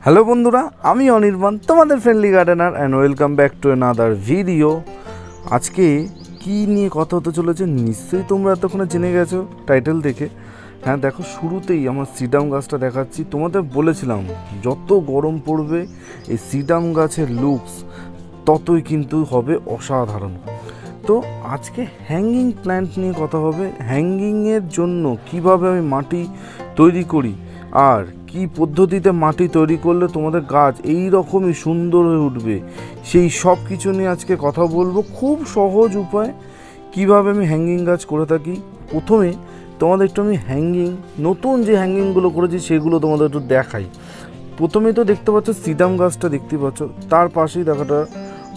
Hello বন্ধুরা, আমি অনির্বাণ, তোমাদের friendly gardener and welcome back to another video. আজকে কি নিয়ে কথা হতে চলেছে নিশ্চয়ই তোমরা এতক্ষণে জেনে গেছো টাইটেল দেখে। হ্যাঁ দেখো, শুরুতেই আমার সিডাম গাছটা দেখাচ্ছি। তোমাদের বলেছিলাম যত গরম পড়বে এই সিডাম গাছের লুকস ততই কিন্তু হবে অসাধারণ। তো আজকে হ্যাঙ্গিং প্ল্যান্ট নিয়ে কথা হবে। হ্যাঙ্গিংয়ের জন্য কিভাবে আমি মাটি তৈরি করি আর কি পদ্ধতিতে মাটি তৈরি করলে তোমাদের গাছ এই রকমই সুন্দর হয়ে উঠবে, সেই সব কিছু নিয়ে আজকে কথা বলবো। খুব সহজ উপায় কিভাবে আমি হ্যাঙ্গিং গাছ করে থাকি। প্রথমে তোমাদের একটু আমি নতুন যে হ্যাঙ্গিংগুলো করেছি সেগুলো তোমাদের একটু দেখাই। প্রথমেই তো দেখতে পাচ্ছ সিডাম গাছটা দেখতে পাচ্ছ, তার পাশেই দেখাটা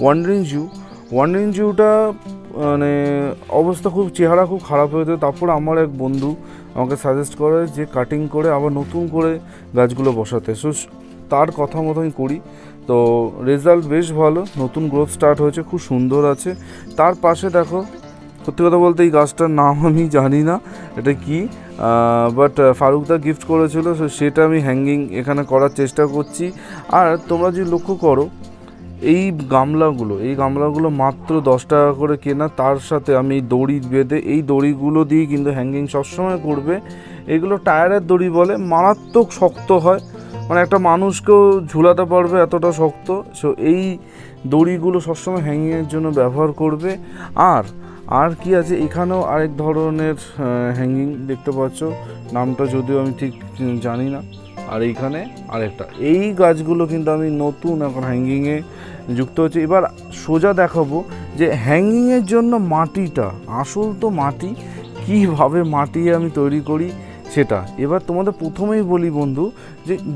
ওয়ান্ডারিং জিউটা মানে অবস্থা খুব, চেহারা খুব খারাপ হয়ে যায়। তারপর আমার এক বন্ধু আমাকে সাজেস্ট করে যে কাটিং করে আবার নতুন করে গাছগুলো বসাতে। সো তার কথা মতো আমি করি, তো রেজাল্ট বেশ ভালো, নতুন গ্রোথ স্টার্ট হয়েছে, খুব সুন্দর আছে। তার পাশে দেখো, সত্যি কথা বলতে এই গাছটার নাম আমি জানি না এটা কি, বাট ফারুকদা গিফট করেছিল, সো সেটা আমি হ্যাঙ্গিং এখানে করার চেষ্টা করছি। আর তোমরা যদি লক্ষ্য করো, এই গামলাগুলো মাত্র 10 টাকা করে কেনা। তার সাথে আমি দড়ি বেঁধে, এই দড়িগুলো দিয়ে কিন্তু হ্যাঙ্গিং সবসময় করবে। এগুলো টায়ারের দড়ি বলে, মারাত্মক শক্ত হয়, মানে একটা মানুষকেও ঝুলাতে পারবে এতটা শক্ত। সো এই দড়িগুলো সবসময় হ্যাঙ্গিংয়ের জন্য ব্যবহার করবে। আর কি আছে, এখানেও আরেক ধরনের হ্যাঙ্গিং দেখতে পাচ্ছ, নামটা যদিও আমি ঠিক জানি না। আর এইখানে আরেকটা, এই গাছগুলো কিন্তু আমি নতুন এখন হ্যাঙ্গিংয়ে যুক্ত হচ্ছে। এবার সোজা দেখাবো যে হ্যাঙ্গিংয়ের জন্য মাটিটা, আসল তো মাটি, কীভাবে মাটি আমি তৈরি করি সেটা। এবার তোমাদের প্রথমেই বলি বন্ধু,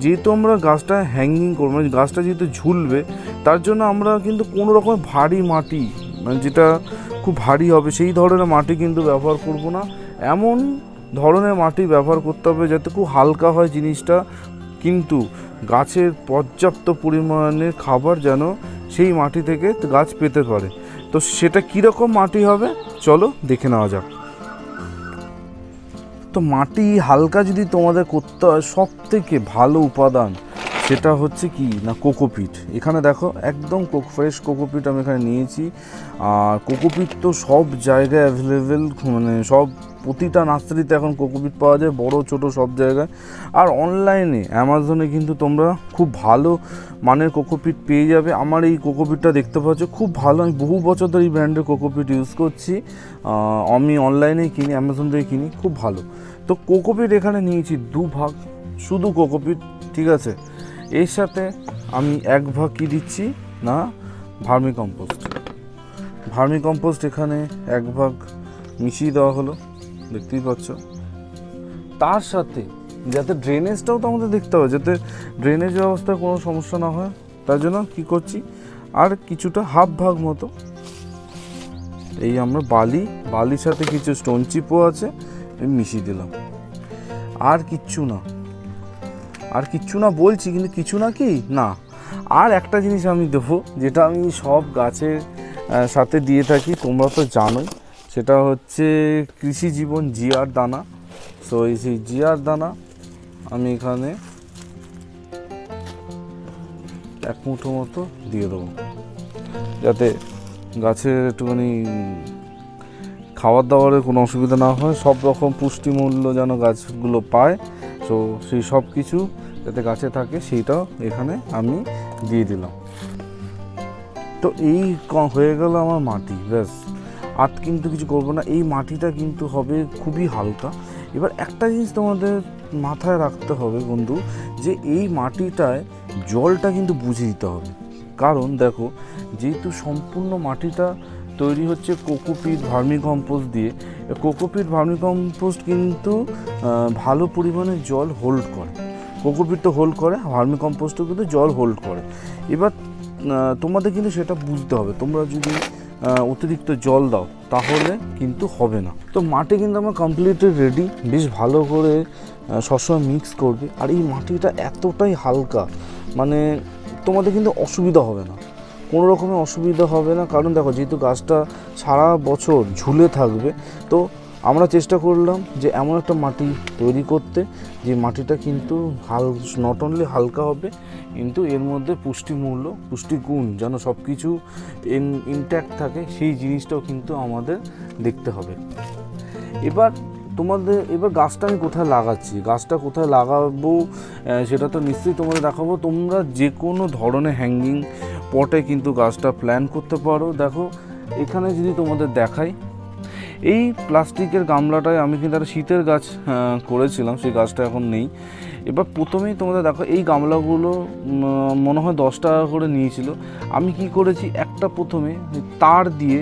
যেহেতু আমরা গাছটা হ্যাঙ্গিং করবো, মানে গাছটা যেহেতু ঝুলবে, তার জন্য আমরা কিন্তু কোনো রকম ভারী মাটি, মানে যেটা খুব ভারী হবে সেই ধরনের মাটি কিন্তু ব্যবহার করব না। এমন ধরনের মাটি ব্যবহার করতে হবে যাতে খুব হালকা হয় জিনিসটা, কিন্তু গাছের পর্যাপ্ত পরিমাণে খাবার যেন সেই মাটি থেকে গাছ পেতে পারে। তো সেটা কীরকম মাটি হবে চলো দেখে নেওয়া যাক। তো মাটি হালকা যদি তোমাদের করতে হয়, সব থেকে ভালো উপাদান সেটা হচ্ছে কি না, কোকোপিট। এখানে দেখো একদম ফ্রেশ কোকোপিট আমি এখানে নিয়েছি। আর কোকোপিট তো সব জায়গায় অ্যাভেলেবেল, মানে সব প্রতিটা নার্সারিতে এখন কোকোপিট পাওয়া যায়, বড় ছোট সব জায়গায়। আর অনলাইনে অ্যামাজনে কিন্তু তোমরা খুব ভালো মানের কোকোপিট পেয়ে যাবে। আমার এই কোকোপিটটা দেখতে পাচ্ছ খুব ভালো, আমি বহু বছর ধরে এই ব্র্যান্ডের কোকোপিট ইউজ করছি। আমি অনলাইনেই কিনি, অ্যামাজন থেকে কিনি, খুব ভালো। তো কোকোপিট এখানে নিয়েছি 2 ভাগ, শুধু কোকোপিট, ঠিক আছে। এর সাথে আমি 1 ভাগ কি দিচ্ছি না, ভার্মি কম্পোস্ট এখানে 1 ভাগ মিশিয়ে দেওয়া হলো, দেখতেই পাচ্ছ। তার সাথে যাতে ড্রেনেজটাও তো আমাদের দেখতে হবে, যাতে ড্রেনেজ ব্যবস্থায় কোনো সমস্যা না হয়, তার জন্য কি করছি, আর কিছুটা হাফ ভাগ মতো এই আমরা বালির সাথে কিছু স্টোন চিপও আছে, মিশিয়ে দিলাম। আর কিচ্ছু না বলছি, কিন্তু কিছু না কি না, আর একটা জিনিস আমি দেবো, যেটা আমি সব গাছের সাথে দিয়ে থাকি, তোমরা তো জানোই, সেটা হচ্ছে কৃষি জীবন জিআর দানা। সো সেই জিআর দানা আমি এখানে 1 মুঠো মতো দিয়ে দেবো, যাতে গাছের একটুখানি খাবার দাবারের কোনো অসুবিধা না হয়, সব রকম পুষ্টিমূল্য যেন গাছগুলো পায়। তো সেই সব কিছু যাতে গাছে থাকে সেইটাও এখানে আমি দিয়ে দিলাম। তো এই হয়ে গেল আমার মাটি, ব্যাস। আর কিন্তু কিছু করবো না, এই মাটিটা কিন্তু হবে খুবই হালকা। এবার একটা জিনিস তোমাদের মাথায় রাখতে হবে বন্ধু, যে এই মাটিটায় জলটা কিন্তু বুঝে দিতে হবে। কারণ দেখো, যেহেতু সম্পূর্ণ মাটিটা তৈরি হচ্ছে কোকোপিট ভার্মি কম্পোস্ট দিয়ে, কোকোপিট ভার্মি কম্পোস্ট কিন্তু ভালো পরিমাণে জল হোল্ড করে। কোকোপিট তো হোল্ড করে, ভার্মি কম্পোস্টও কিন্তু জল হোল্ড করে। এবার তোমাদের কিন্তু সেটা বুঝতে হবে, তোমরা যদি অতিরিক্ত জল দাও তাহলে কিন্তু হবে না। তো মাটি কিন্তু আমার কমপ্লিটলি রেডি, বেশ ভালো করে সবসময় মিক্স করবে। আর এই মাটিটা এতটাই হালকা, মানে তোমাদের কিন্তু অসুবিধা হবে না, কোনো রকমের অসুবিধা হবে না। কারণ দেখো, যেহেতু গাছটা সারা বছর ঝুলে থাকবে, তো আমরা চেষ্টা করলাম যে এমন একটা মাটি তৈরি করতে যে মাটিটা কিন্তু নট অনলি হালকা হবে, কিন্তু এর মধ্যে পুষ্টিমূল্য পুষ্টিগুণ যেন সব কিছু ইনট্যাক্ট থাকে, সেই জিনিসটাও কিন্তু আমাদের দেখতে হবে। এবার গাছটা আমি কোথায় লাগাচ্ছি, গাছটা কোথায় লাগাবো সেটা তো নিশ্চয়ই তোমাদের দেখাবো। তোমরা যে কোনো ধরনের হ্যাঙ্গিং পটে কিন্তু গাছটা প্ল্যান করতে পারো। দেখো এখানে যদি তোমাদের দেখাই, এই প্লাস্টিকের গামলাটায় আমি কিন্তু একটা শীতের গাছ করেছিলাম, সেই গাছটা এখন নেই। এবার প্রথমেই তোমাদের দেখো এই গামলাগুলো মনে হয় 10 টাকা করে নিয়েছিল। আমি কি করেছি, একটা প্রথমে তার দিয়ে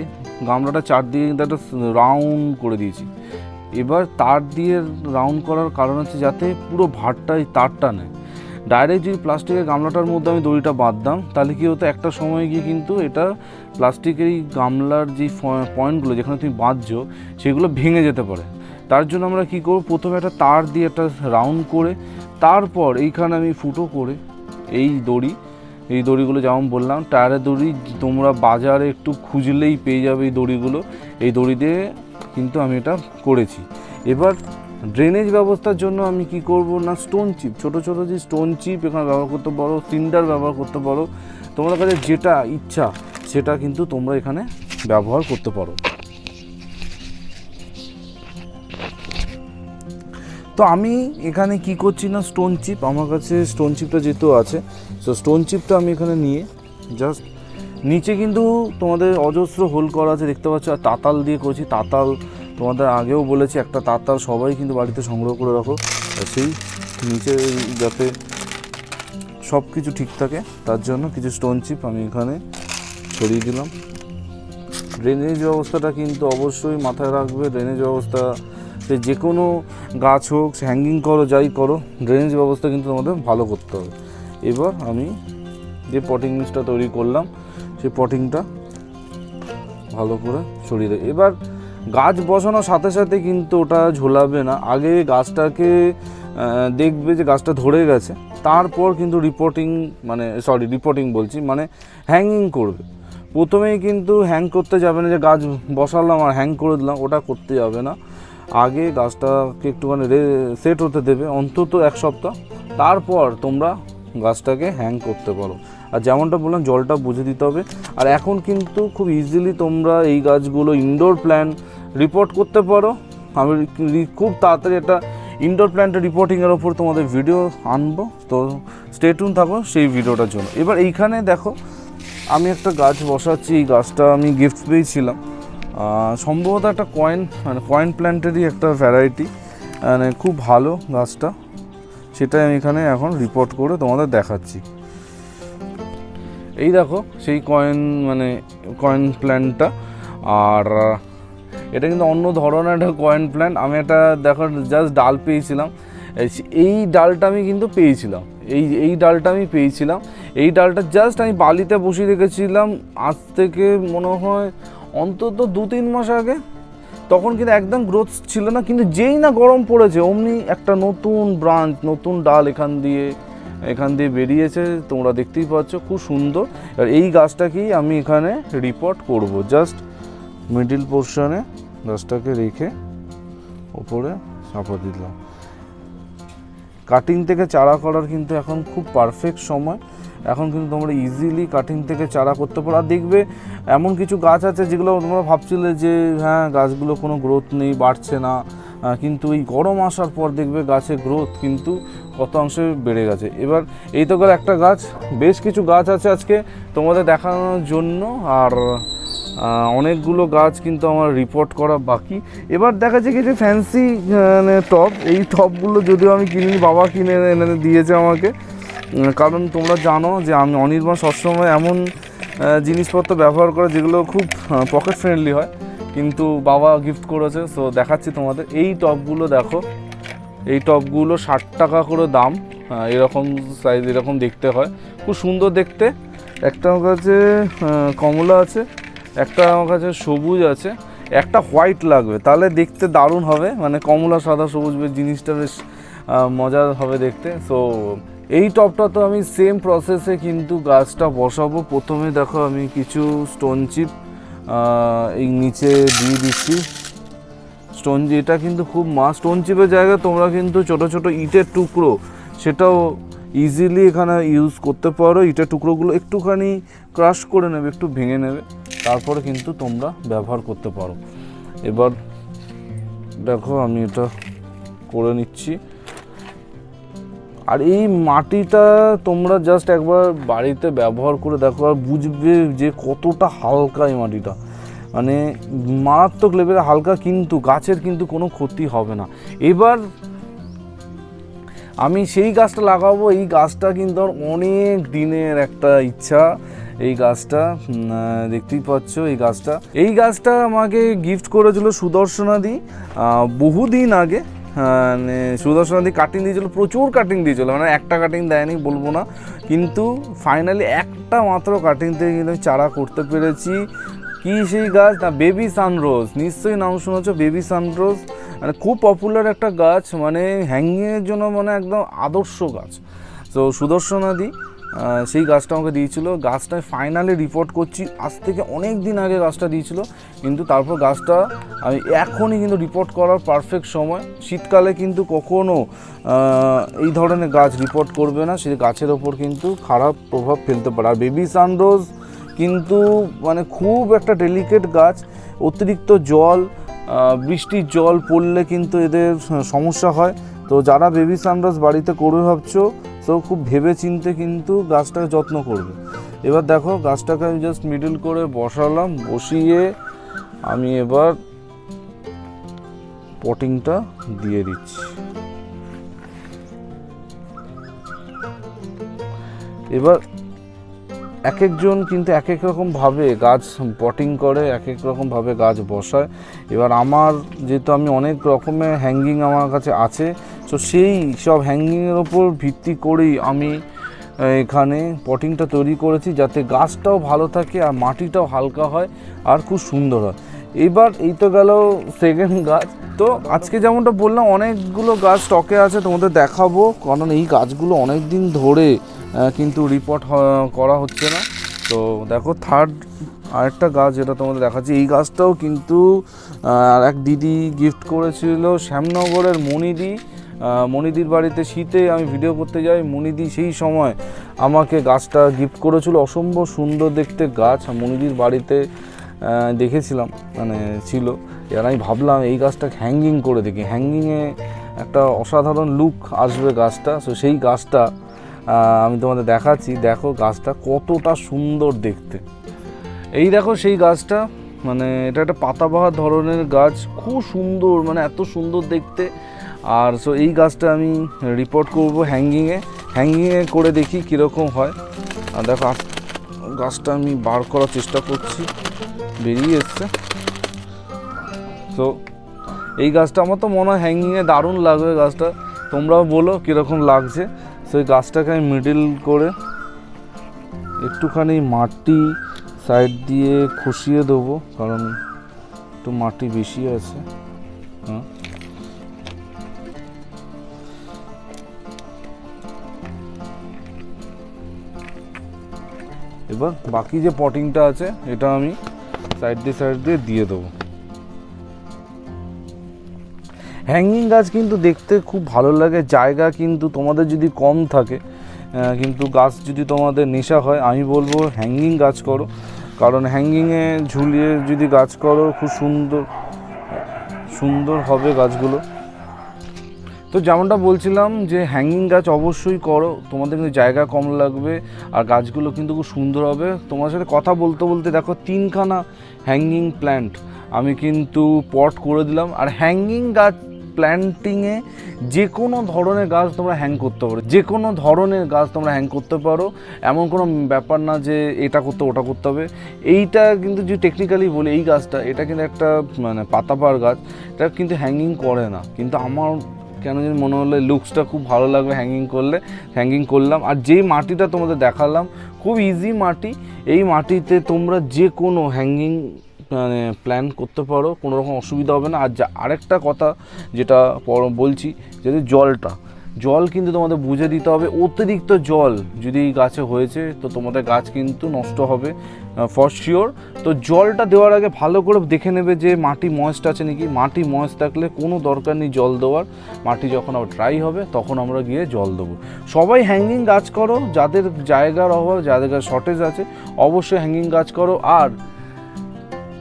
গামলাটা চারদিকে কিন্তু একটা রাউন্ড করে দিয়েছি। এবার তার দিয়ে রাউন্ড করার কারণ হচ্ছে যাতে পুরো ভারটা এই তারটা নেয়। ডাইরেক্ট যদি প্লাস্টিকের গামলাটার মধ্যে আমি দড়িটা বাঁধতাম তাহলে কি হতো, একটা সময় গিয়ে কিন্তু এটা প্লাস্টিকের এই গামলার যে পয়েন্টগুলো যেখানে তুমি বাঁধছো সেগুলো ভেঙে যেতে পারে। তার জন্য আমরা কী করব, প্রথমে একটা তার দিয়ে একটা রাউন্ড করে, তারপর এইখানে আমি ফুটো করে এই দড়িগুলো যেমন বললাম টায়ারের দড়ি, তোমরা বাজারে একটু খুঁজলেই পেয়ে যাবে এই দড়িগুলো। এই দড়ি দিয়ে কিন্তু আমি এটা করেছি। এবার ড্রেনেজ ব্যবস্থার জন্য আমি কি করব না, স্টোন চিপ, ছোটো ছোটো যে স্টোন চিপ এখানে ব্যবহার করতে পারো, সিন্ডার ব্যবহার করতে পারো, তোমাদের কাছে যেটা ইচ্ছা সেটা কিন্তু তোমরা এখানে ব্যবহার করতে পারো। তো আমি এখানে কি করছি না, স্টোন চিপ, আমার কাছে স্টোন চিপটা যেহেতু আছে, তো স্টোন চিপটা আমি এখানে নিয়ে জাস্ট নিচে কিন্তু তোমাদের অজস্র হোল করা আছে দেখতে পাচ্ছ, আর তাতাল দিয়ে করছি। তাতাল তোমাদের আগেও বলেছি, একটা তাতাল সবাই কিন্তু বাড়িতে সংগ্রহ করে রাখো, সেই নিচে যাতে সব কিছু ঠিক থাকে তার জন্য কিছু স্টোন চিপ আমি এখানে ছড়িয়ে দিলাম। ড্রেনেজ ব্যবস্থাটা কিন্তু অবশ্যই মাথায় রাখবে। ড্রেনেজ ব্যবস্থা যে কোনো গাছ হোক, হ্যাঙ্গিং করো, যাই করো, ড্রেনেজ ব্যবস্থা কিন্তু তোমাদের ভালো করতে হবে। এবার আমি যে পটিং মিক্সটা তৈরি করলাম সেই পটিংটা ভালো করে ছড়িয়ে দেয়। এবার গাছ বসানোর সাথে সাথে কিন্তু ওটা ঝোলাবে না, আগে গাছটাকে দেখবে যে গাছটা ধরে গেছে, তারপর কিন্তু রিপোর্টিং বলছি মানে হ্যাঙ্গিং করবে। প্রথমেই কিন্তু হ্যাং করতে যাবে না, যে গাছ বসালাম আর হ্যাং করে দিলাম, ওটা করতে যাবে না। আগে গাছটাকে একটুখানি সেট হতে দেবে অন্তত 1 সপ্তাহ, তারপর তোমরা গাছটাকে হ্যাং করতে পারো। আর যেমনটা বললাম জলটা বুঝে দিতে হবে। আর এখন কিন্তু খুব ইজিলি তোমরা এই গাছগুলো ইনডোর প্ল্যান্ট রিপোর্ট করতে পারো। আমি খুব তাড়াতাড়ি একটা ইনডোর প্ল্যান্টের রিপোর্টিংয়ের ওপর তোমাদের ভিডিও আনবো, তো স্টে টিউন থাকো সেই ভিডিওটার জন্য। এবার এইখানে দেখো আমি একটা গাছ বসাচ্ছি, এই গাছটা আমি গিফট পেয়েছিলাম, সম্ভবত একটা কয়েন প্ল্যান্টেরই একটা ভ্যারাইটি, মানে খুব ভালো গাছটা, সেটাই আমি এখানে এখন রিপোর্ট করে তোমাদের দেখাচ্ছি। এই দেখো সেই কয়েন প্ল্যান্টটা, আর এটা কিন্তু অন্য ধরনের একটা কয়েন প্ল্যান্ট। আমি একটা দেখো জাস্ট ডাল পেয়েছিলাম, এই ডালটা আমি কিন্তু পেয়েছিলাম, এই ডালটা আমি পেয়েছিলাম। এই ডালটা জাস্ট আমি বালিতে বসিয়ে রেখেছিলাম আজ থেকে মনে হয় অন্তত 2-3 মাস আগে। তখন কিন্তু একদম গ্রোথ ছিল না, কিন্তু যেই না গরম পড়েছে অমনি একটা নতুন ব্রাঞ্চ, নতুন ডাল এখান দিয়ে বেরিয়েছে, তোমরা দেখতেই পাচ্ছ, খুব সুন্দর। আর এই গাছটাকেই আমি এখানে রিপোর্ট করব, জাস্ট মিডিল পোর্শনে গাছটাকে রেখে ওপরে চাপা দিলাম। কাটিং থেকে চারা করার কিন্তু এখন খুব পারফেক্ট সময়, এখন কিন্তু তোমরা ইজিলি কাটিং থেকে চারা করতে পারো। আর দেখবে এমন কিছু গাছ আছে যেগুলো তোমরা ভাবছিলে যে হ্যাঁ গাছগুলো কোনো গ্রোথ নেই, বাড়ছে না, কিন্তু এই গরম আসার পর দেখবে গাছের গ্রোথ কিন্তু কত অংশে বেড়ে গেছে। এবার এই তো করে একটা গাছ, বেশ কিছু গাছ আছে আজকে তোমাদের দেখানোর জন্য, আর অনেকগুলো গাছ কিন্তু আমার রিপোর্ট করা বাকি। এবার দেখা যায় কিছু ফ্যান্সি টব, এই টবগুলো যদিও আমি কিনিনি, বাবা কিনে এনে দিয়েছে আমাকে, কারণ তোমরা জানো যে আমি অনির্বাণ সবসময় এমন জিনিসপত্র ব্যবহার করে যেগুলো খুব পকেট ফ্রেন্ডলি হয়, কিন্তু বাবা গিফট করেছে। সো দেখাচ্ছি তোমাদের এই টবগুলো, দেখো এই টবগুলো 60 টাকা করে দাম, এরকম সাইজ, এরকম দেখতে হয়, খুব সুন্দর দেখতে। একটা আমার কাছে কমলা আছে, একটা আমার কাছে সবুজ আছে, একটা হোয়াইট লাগবে, তাহলে দেখতে দারুণ হবে, মানে কমলা সাদা সবুজ জিনিসটা বেশ মজার হবে দেখতে। সো এই টবটা তো আমি সেম প্রসেসে কিন্তু গাছটা বসাবো। প্রথমে দেখো আমি কিছু স্টোন চিপ এই নিচে দিয়ে দিচ্ছি স্টোন, এটা কিন্তু খুব স্টোন চিপের জায়গায় তোমরা কিন্তু ছোট ছোট ইটের টুকরো সেটাও ইজিলি এখানে ইউজ করতে পারো। ইটের টুকরোগুলো একটুখানি ক্রাশ করে নেবে, একটু ভেঙে নেবে, তারপরে কিন্তু তোমরা ব্যবহার করতে পারো। এবার দেখো আমি এটা করে নিচ্ছি। আর এই মাটিটা তোমরা জাস্ট একবার বাড়িতে ব্যবহার করে দেখো আর বুঝবে যে কতটা হালকা এই মাটিটা, মানে মারাত্মক লেভেলে হালকা, কিন্তু গাছের কিন্তু কোনো ক্ষতি হবে না। এবার আমি সেই গাছটা লাগাবো, এই গাছটা কিন্তু অনেক দিনের একটা ইচ্ছা। এই গাছটা দেখতেই পাচ্ছ, এই গাছটা আমাকে গিফট করেছিল সুদর্শনাদি বহুদিন আগে। মানে সুদর্শনাদি কাটিং দিয়েছিল, প্রচুর কাটিং দিয়েছিল, মানে একটা কাটিং দেয়নি বলবো না, কিন্তু ফাইনালি একটা মাত্র কাটিং থেকে কিন্তু চারা করতে পেরেছি। কি সেই গাছ না, বেবি সানরোজ, নিশ্চয়ই নাম শুনেছ বেবি সানরোজ, মানে খুব পপুলার একটা গাছ, মানে হ্যাঙ্গিংয়ের জন্য মানে একদম আদর্শ গাছ। তো সুদর্শনাদি সেই গাছটা আমাকে দিয়েছিল। গাছটায় ফাইনালি রিপোর্ট করছি, আজ থেকে অনেক দিন আগে গাছটা দিয়েছিল, কিন্তু তারপর গাছটা আমি এখনই কিন্তু রিপোর্ট করার পারফেক্ট সময়। শীতকালে কিন্তু কখনও এই ধরনের গাছ রিপোর্ট করবে না, সেই গাছের ওপর কিন্তু খারাপ প্রভাব ফেলতে পারে। আর বেবি সানরোজ কিন্তু মানে খুব একটা ডেলিকেট গাছ, অতিরিক্ত জল, বৃষ্টির জল পড়লে কিন্তু এদের সমস্যা হয়। তো যারা বেবি সানরোজ বাড়িতে করবে ভাবছো, তো খুব ভেবে চিনতে কিন্তু গাছটাকে যত্ন করবে। এবার দেখো গাছটাকে আমি জাস্ট মিডল করে বসালাম, বসিয়ে আমি এবার পটিংটা দিয়ে দিচ্ছি। এবার এক একজন কিন্তু এক এক রকমভাবে গাছ পটিং করে, এক এক রকমভাবে গাছ বসায়। এবার আমার যেহেতু আমি অনেক রকমের হ্যাঙ্গিং আমার কাছে আছে, তো সেই সব হ্যাঙ্গিংয়ের ওপর ভিত্তি করেই আমি এখানে পটিংটা তৈরি করেছি, যাতে গাছটাও ভালো থাকে আর মাটিটাও হালকা হয় আর খুব সুন্দর হয়। এবার এই তো গেল সেকেন্ড গাছ। তো আজকে যেমনটা বললাম অনেকগুলো গাছ স্টকে আছে, তোমাদের দেখাবো, কারণ এই গাছগুলো অনেক দিন ধরে কিন্তু রিপোর্ট করা হচ্ছে না। তো দেখো থার্ড আরেকটা গাছ যেটা তোমাদের দেখাচ্ছি, এই গাছটাও কিন্তু আর এক দিদি গিফট করেছিল, শ্যামনগরের মণিদির বাড়িতে শীতে আমি ভিডিও করতে যাই, মণিদি সেই সময় আমাকে গাছটা গিফট করেছিল। অসম্ভব সুন্দর দেখতে গাছ, মণিদির বাড়িতে দেখেছিলাম, মানে ছিল। এবার আমি ভাবলাম এই গাছটা হ্যাঙ্গিং করে দেখি, হ্যাঙ্গিংয়ে একটা অসাধারণ লুক আসবে গাছটা। তো সেই গাছটা আমি তোমাদের দেখাচ্ছি, দেখো গাছটা কতটা সুন্দর দেখতে। এই দেখো সেই গাছটা, মানে এটা একটা পাতাবাহার ধরনের গাছ, খুব সুন্দর, মানে এত সুন্দর দেখতে। আর সো এই গাছটা আমি রিপোর্ট করব হ্যাঙ্গিংয়ে করে দেখি কীরকম হয়। আর দেখো গাছটা আমি বার করার চেষ্টা করছি, বেরিয়ে এসছে। তো এই গাছটা আমার তো মনে হয় হ্যাঙ্গিংয়ে দারুণ লাগবে গাছটা, তোমরাও বলো কীরকম লাগছে। সেই গাছটাকে আমি মিডল করে একটুখানি মাটি সাইড দিয়ে খসিয়ে দেবো, কারণ একটু মাটি বেশি আছে। হ্যাঁ, এবার বাকি যে পটিংটা আছে এটা আমি সাইড দিয়ে দিয়ে দেবো। হ্যাঙ্গিং গাছ কিন্তু দেখতে খুব ভালো লাগে, জায়গা কিন্তু তোমাদের যদি কম থাকে, কিন্তু গাছ যদি তোমাদের নেশা হয়, আমি বলবো হ্যাঙ্গিং গাছ করো, কারণ হ্যাঙ্গিংয়ে ঝুলিয়ে যদি গাছ করো খুব সুন্দর হবে গাছগুলো। তো যেমনটা বলছিলাম যে হ্যাঙ্গিং গাছ অবশ্যই করো, তোমাদের কিন্তু জায়গা কম লাগবে আর গাছগুলো কিন্তু খুব সুন্দর হবে। তোমার সাথে কথা বলতে বলতে দেখো 3খানা হ্যাঙ্গিং প্ল্যান্ট আমি কিন্তু পট করে দিলাম। আর হ্যাঙ্গিং গাছ প্ল্যান্টিংয়ে যে কোনো ধরনের গাছ তোমরা হ্যাং করতে পারো, যে কোনো ধরনের গাছ তোমরা হ্যাং করতে পারো, এমন কোনো ব্যাপার না যে এটা করতে ওটা করতে হবে। এইটা কিন্তু যে টেকনিক্যালি বলি, এই গাছটা এটা কিন্তু একটা মানে পাতাবাহার গাছ, এটা কিন্তু হ্যাঙ্গিং করে না, কিন্তু আমার কেন যেন মনে হলো লুকসটা খুব ভালো লাগবে হ্যাঙ্গিং করলে, হ্যাঙ্গিং করলাম। আর যেই মাটিটা তোমাদের দেখালাম খুব ইজি মাটি, এই মাটিতে তোমরা যে কোনো হ্যাঙ্গিং মানে প্ল্যান করতে পারো, কোনো রকম অসুবিধা হবে না। আর আরেকটা কথা যেটা বলছি, যদি জল কিন্তু তোমাদের বুঝে দিতে হবে। অতিরিক্ত জল যদি গাছে হয়েছে তো তোমাদের গাছ কিন্তু নষ্ট হবে ফর শিওর। তো জলটা দেওয়ার আগে ভালো করে দেখে নেবে যে মাটি ময়েস্ট আছে নাকি। মাটি ময়েস্ট থাকলে কোনো দরকার নেই জল দেওয়ার। মাটি যখন আবার ড্রাই হবে তখন আমরা গিয়ে জল দেবো। সবাই হ্যাঙ্গিং গাছ করো, যাদের জায়গার অভাব, যাদের শর্টেজ আছে অবশ্যই হ্যাঙ্গিং গাছ করো। আর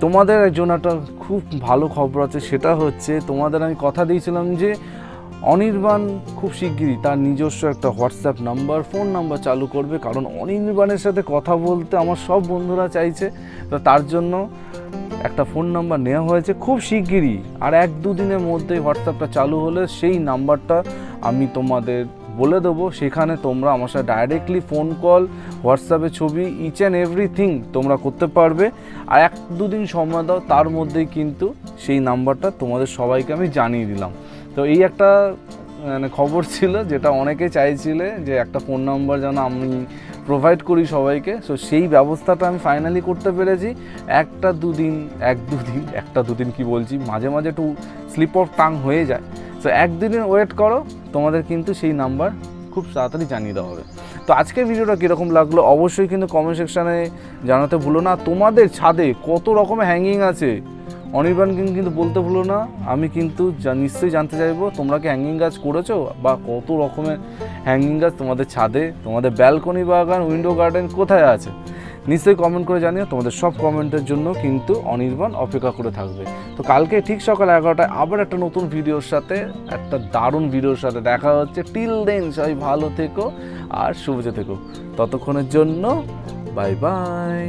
তোমাদের একজন একটা খুব ভালো খবর আছে, সেটা হচ্ছে তোমাদের আমি কথা দিয়েছিলাম যে অনির্বাণ খুব শিগগিরই তার নিজস্ব একটা হোয়াটসঅ্যাপ নাম্বার, ফোন নাম্বার চালু করবে। কারণ অনির্বাণের সাথে কথা বলতে আমার সব বন্ধুরা চাইছে, তো তার জন্য একটা ফোন নাম্বার নেওয়া হয়েছে খুব শিগগিরই। আর 1-2 দিনের মধ্যেই হোয়াটসঅ্যাপটা চালু হলে সেই নাম্বারটা আমি তোমাদের বলে দেবো। সেখানে তোমরা আমার সাথে ডাইরেক্টলি ফোন কল, হোয়াটসঅ্যাপে ছবি, ইচ অ্যান্ড এভরিথিং তোমরা করতে পারবে। আর 1-2 দিন সময় দাও, তার মধ্যেই কিন্তু সেই নাম্বারটা তোমাদের সবাইকে আমি জানিয়ে দিলাম। তো এই একটা মানে খবর ছিল যেটা অনেকে চাইছিলে যে একটা ফোন নাম্বার যেন আমি প্রোভাইড করি সবাইকে। সো সেই ব্যবস্থাটা আমি ফাইনালি করতে পেরেছি। 1-2 দিন কি বলছি, মাঝে মাঝে একটু স্লিপ অফ টাং হয়ে যায়। সো 1 দিনের ওয়েট করো, তোমাদের কিন্তু সেই নাম্বার খুব তাড়াতাড়ি জানিয়ে দেওয়া হবে। তো আজকের ভিডিওটা কীরকম লাগলো অবশ্যই কিন্তু কমেন্ট সেকশানে জানাতে ভুলো না। তোমাদের ছাদে কত রকমের হ্যাঙ্গিং আছে অনির্বাণ কিন্তু বলতে ভুলো না। আমি কিন্তু নিশ্চয়ই জানতে চাইবো তোমরা কি হ্যাঙ্গিং গাছ করেছো, বা কত রকমের হ্যাঙ্গিং গাছ তোমাদের ছাদে, তোমাদের ব্যালকনি বাগান, উইন্ডো গার্ডেন কোথায় আছে নিশ্চয়ই কমেন্ট করে জানিও। তোমাদের সব কমেন্টের জন্য কিন্তু অনির্বাণ অপেক্ষা করে থাকবে। তো কালকে ঠিক সকাল 11টায় আবার একটা নতুন ভিডিওর সাথে, একটা দারুণ ভিডিওর সাথে দেখা হচ্ছে। টিল দেন সবাই ভালো থেকো আর সুবিধে থেকো। ততক্ষণের জন্য বাই বাই।